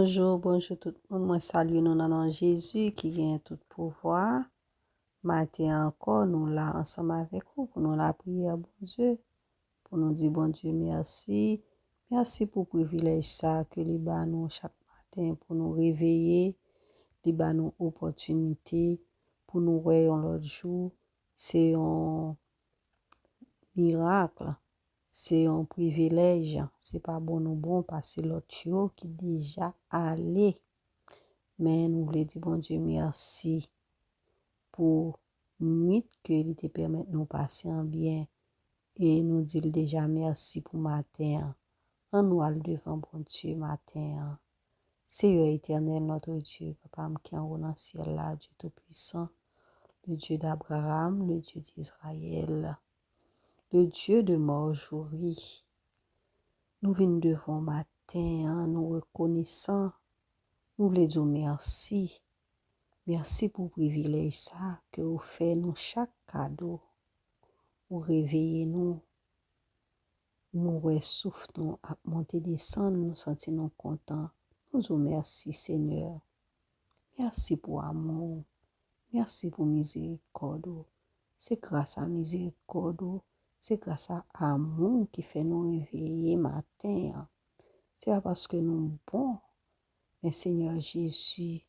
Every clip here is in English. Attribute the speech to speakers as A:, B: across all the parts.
A: Bonjour tout le monde. Moi salue nous dans le nom de Jésus qui gagne tout pouvoir. Matin encore, nous là ensemble avec vous pour nous la prière, bon Dieu. Pour nous dire, bon Dieu, merci. Merci pour le privilège ça que les bas nous chaque matin pour nous réveiller. Les bas nous opportunité pour nous voyons l'autre jour. C'est un miracle. C'est un privilège. C'est pas bon parce que l'autre jour qui déjà allé. Mais nous voulons dire, bon Dieu, merci pour nuit que il te permet de nous passer en bien. Et nous dire déjà merci pour matin. En nous al devant bon Dieu matin. Seigneur éternel, notre Dieu, Papa qui est dans le ciel là, Dieu Tout-Puissant, le Dieu d'Abraham, le Dieu d'Israël, le Dieu de Marjorie. Nous venons devant matin, nous reconnaissant, nous voulons dire merci. Merci pour le privilège ça que vous faites nous chaque cadeau. Vous réveillez nous. Nous souffle nous à monter descendre, nous sentir nous contents. Nous vous merci Seigneur. Merci pour amour. Merci pour miséricorde. C'est grâce à miséricorde, c'est grâce à amour qui fait nous réveiller matin. C'est pas parce que nous bons, mais Seigneur Jésus,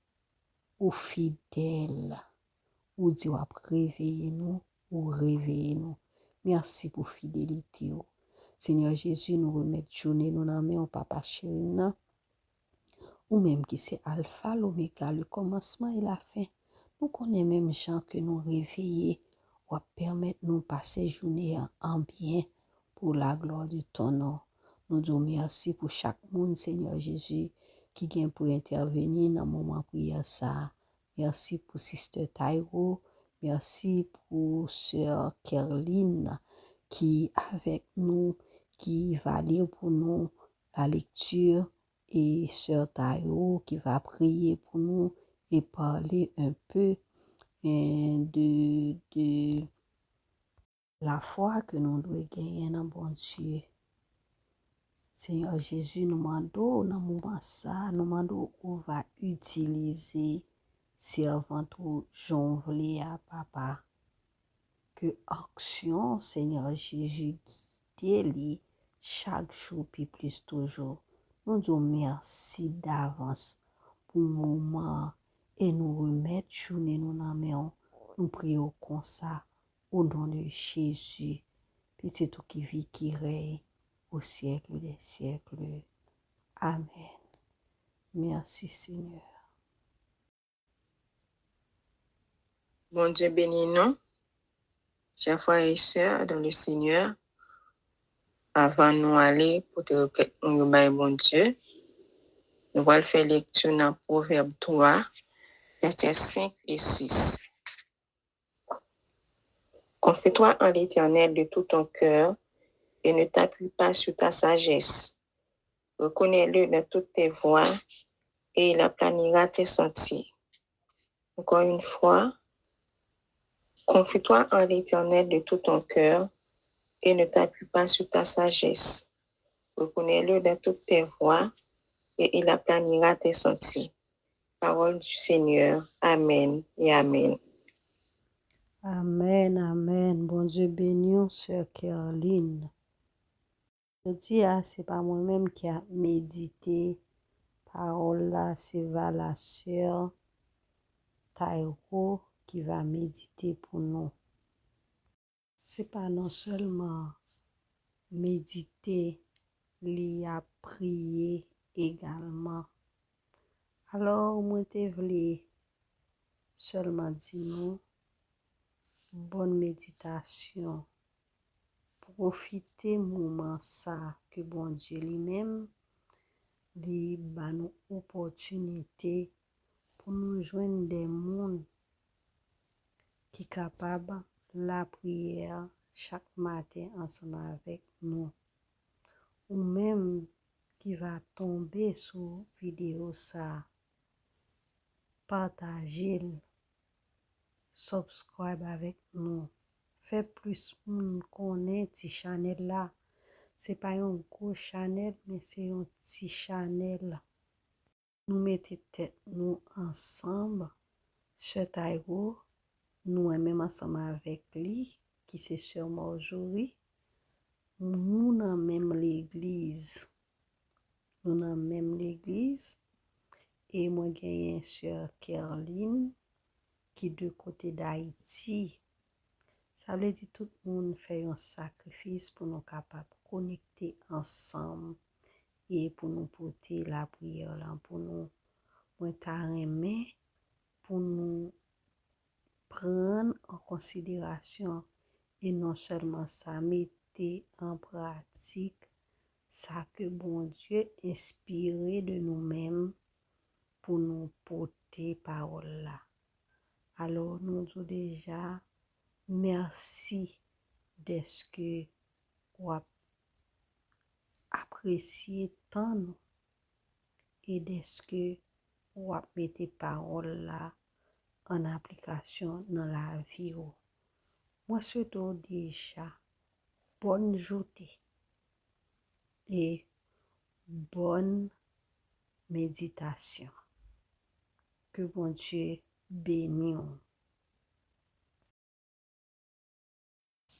A: ou fidèle, ou dit ou réveiller nous, ou réveiller nous. Merci pour fidélité. Seigneur Jésus, nous remettons journée nous dans main papa chéri, ou même qui c'est alpha, l'oméga, le commencement et la fin. Nous connaissons même gens que nous réveiller ou permettre nous passer journée en bien pour la gloire de ton nom. Nous disons merci pour chaque monde, Seigneur Jésus, qui vient pour intervenir dans le moment prière ça. Merci pour Sister Taïro. Merci pour Sœur Kerline qui avec nous, qui va lire pour nous la lecture, et Sœur Taïro qui va prier pour nous et parler un peu de la foi que nous devons gagner dans bon Dieu. Seigneur Jésus, nous demandons dans le moment ça, nous demandons où va utiliser servante ou jonvler à papa. Que action, Seigneur Jésus, guide chaque jour puis plus toujours. Nous disons merci d'avance pour le moment et nous remettre journée nous dans main. Nous prions comme ça au nom de Jésus. Petit tout qui vit, qui règne au siècle des siècles. Amen. Merci Seigneur.
B: Bon Dieu bénis nous, chers frères et sœurs dans le Seigneur. Avant nous aller pour te requêter bon Dieu, nous allons faire lecture dans Proverbe 3, versets 5 et 6. Confie-toi en l'Éternel de tout ton cœur et ne t'appuie pas sur ta sagesse. Reconnais-le dans toutes tes voies et il aplanira tes sentiers. Encore une fois, confie-toi en l'Éternel de tout ton cœur et ne t'appuie pas sur ta sagesse. Reconnais-le dans toutes tes voies et il aplanira tes sentiers. Parole du Seigneur. Amen et Amen.
A: Amen, amen. Bon Dieu béni, Sœur Kerline. Je dis, c'est pas moi-même qui a médité. Parole là, c'est la Sœur Taïro qui va méditer pour nous. C'est pas non seulement méditer, il a prier également. Alors, moi, te voulais seulement dire nous, bonne méditation. Profitez moment ça que bon Dieu lui-même lui ba nous opportunité pour nous joindre des mondes qui capable la prière chaque matin ensemble avec nous, ou même qui va tomber sur vidéo ça, partager, subscribe avec nous, fait plus moun connaît ti channel là. C'est pas un gros channel, mais c'est un petit channel. nous mettons tête nous ensemble, Sœur Taïwo, nous même ensemble avec lui, qui c'est Sœur Marjorie, nous dans même l'église. Nous dans même l'église. Et moi, j'ai Sœur Kerline, qui de côté d'Haïti. Ça veut dire tout le monde fait un sacrifice pour nous capables de connecter ensemble et pour nous porter la prière là, pour nous remettre, pour nous prendre en considération et non seulement ça, mettre en pratique ça que bon Dieu inspiré de nous-mêmes pour nous porter parole là. Alors nous disons déjà merci de ce que vous appréciez tant nous et de ce que vous mettez parole là en application dans la vie. Moi, souhaite déjà bonne journée et bonne méditation. Que bon Dieu bénisse.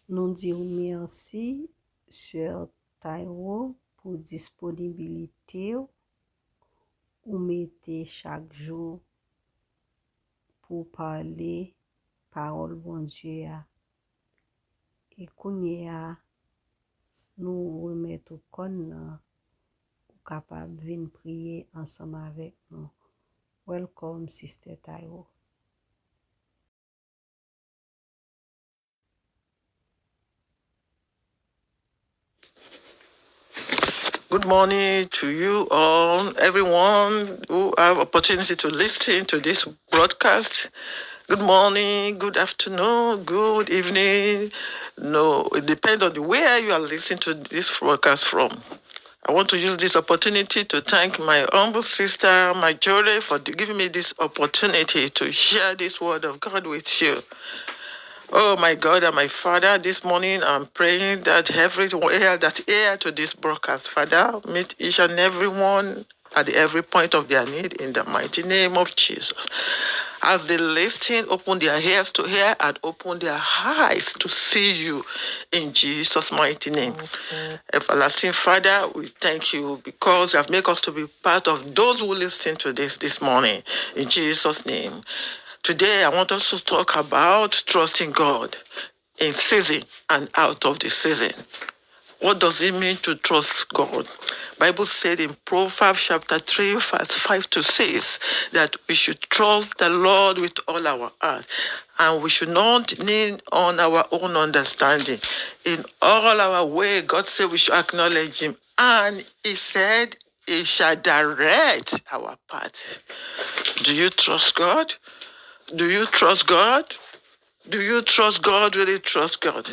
A: Nous disons merci, Sœur Taïwo, pour disponibilité ou mettez chaque jour pour parler parole bon Dieu. Et qu'on nous remettons comme capable de venir prier ensemble avec nous. Welcome, Sister Taïwo.
C: Good morning to you all, everyone who have opportunity to listen to this broadcast. Good morning, good afternoon, good evening. No, it depends on where you are listening to this broadcast from. I want to use this opportunity to thank my humble sister, Marjorie, for giving me this opportunity to share this word of God with you. Oh, my God and my Father, this morning I'm praying that everywhere that hear to this broadcast, Father, meet each and every one at every point of their need in the mighty name of Jesus. As they listen, open their ears to hear and open their eyes to see you in Jesus' mighty name. Everlasting Father, we thank you because you have made us to be part of those who listen to this morning in Jesus' name. Today, I want us to talk about trusting God in season and out of the season. What does it mean to trust God? Bible said in Proverbs chapter 3, verse 5 to 6, that we should trust the Lord with all our heart, and we should not lean on our own understanding. In all our way, God said we should acknowledge Him, and He said He shall direct our path. Do you trust God? Do you trust God? Do you trust God? Really trust God?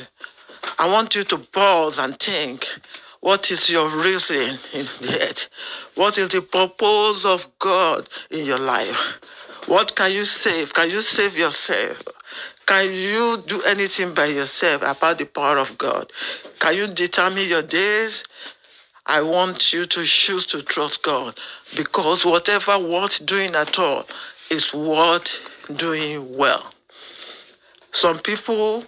C: I want you to pause and think. What is your reason in the earth? What is the purpose of God in your life? What can you save? Can you save yourself? Can you do anything by yourself about the power of God? Can you determine your days? I want you to choose to trust God, because whatever worth doing at all is worth doing well. Some people,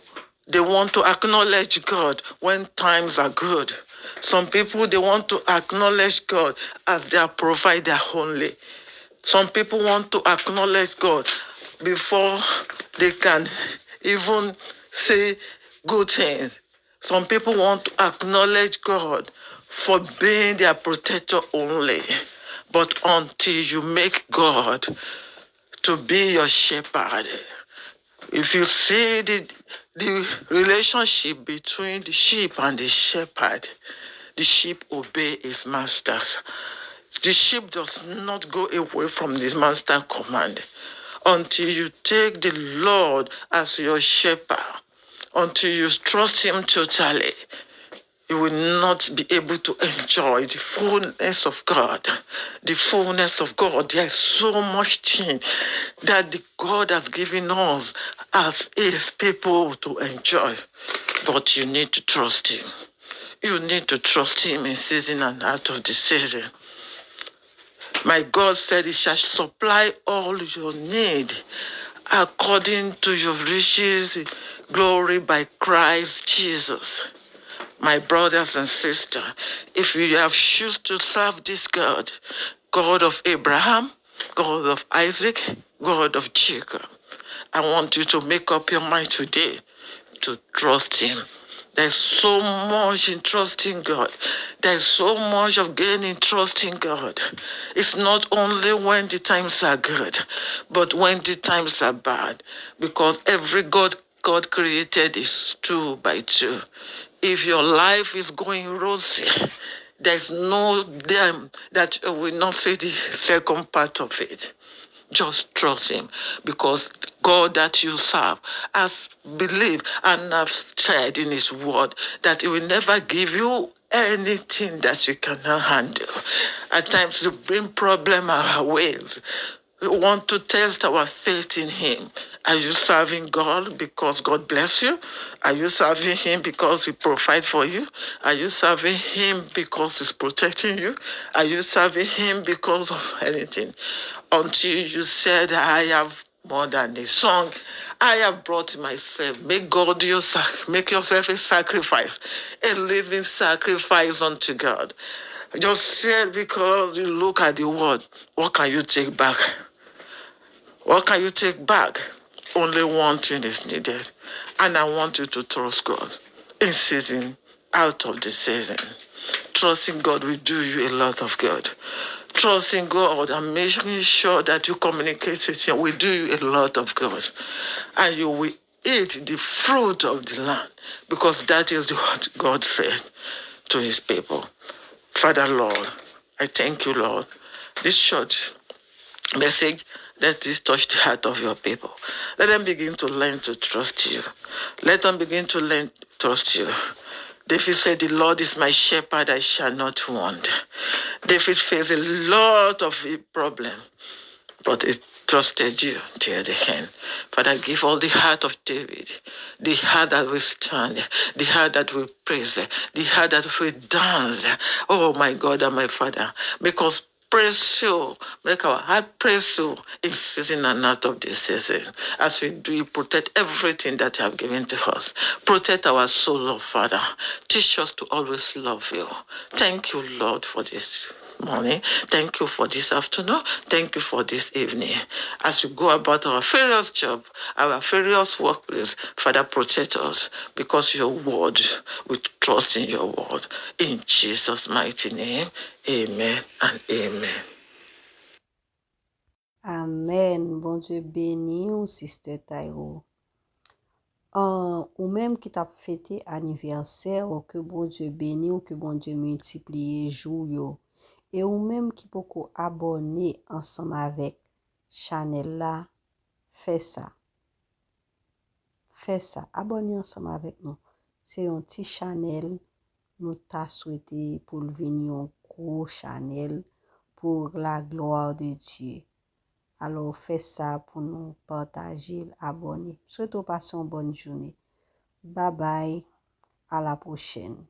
C: they want to acknowledge God when times are good. Some people, they want to acknowledge God as their provider only. Some people want to acknowledge God before they can even say good things. Some people want to acknowledge God for being their protector only. But until you make God to be your shepherd, if you see the relationship between the sheep and the shepherd, the sheep obey his masters. The sheep does not go away from this master command until you take the Lord as your shepherd, until you trust him totally. You will not be able to enjoy the fullness of God. The fullness of God. There is so much thing that the God has given us as his people to enjoy. But you need to trust him. You need to trust him in season and out of the season. My God said he shall supply all your need according to your riches, glory by Christ Jesus. My brothers and sisters, if you have chosen to serve this God, God of Abraham, God of Isaac, God of Jacob, I want you to make up your mind today to trust him. There's so much in trusting God. There's so much of gaining trust in God. It's not only when the times are good, but when the times are bad. Because every God created is two by two. If your life is going rosy, there's no them that will not see the second part of it. Just trust him, because God that you serve has believed and have said in his word that he will never give you anything that you cannot handle. At times you bring problem our ways. We want to test our faith in him. Are you serving God because God bless you? Are you serving him because he provides for you? Are you serving him because he's protecting you? Are you serving him because of anything? Until you said, I have more than a song, I have brought myself. Make God make yourself a sacrifice, a living sacrifice unto God. Just said, because you look at the word, what can you take back? What can you take back? Only one thing is needed. And I want you to trust God in season, out of the season. Trusting God will do you a lot of good. Trusting God and making sure that you communicate with him will do you a lot of good. And you will eat the fruit of the land, because that is what God said to his people. Father, Lord, I thank you, Lord. This short message, let this touch the heart of your people. Let them begin to learn to trust you. Let them begin to learn to trust you. David said, the Lord is my shepherd, I shall not want. David faced a lot of problem, but he trusted you till the end. Father, give all the heart of David, the heart that will stand, the heart that will praise, the heart that will dance. Oh, my God and my Father, make us praise you, make our heart praise you in season and out of this season. As we do, protect everything that you have given to us. Protect our soul, oh Father. Teach us to always love you. Thank you, Lord, for this morning. Thank you for this afternoon. Thank you for this evening. As we go about our various job, our various workplace, Father, protect us, because your word, we trust in your word. In Jesus' mighty name, amen and amen.
A: Amen. Bon Dieu béni ou, Sister Tayo. Ou même qui t'a fêté anniversaire, ou que bon Dieu béni, ou que bon Dieu multiplie jour yo. Et ou même qui peut abonner ensemble avec Chanel là, fais ça. Fais ça. Abonnez ensemble avec nous. C'est un petit Chanel. Nous t'a souhaité pour le venir un gros Chanel pour la gloire de Dieu. Alors, fais ça pour nous partager, abonner. Souhaitons passer une bonne journée. Bye bye. À la prochaine.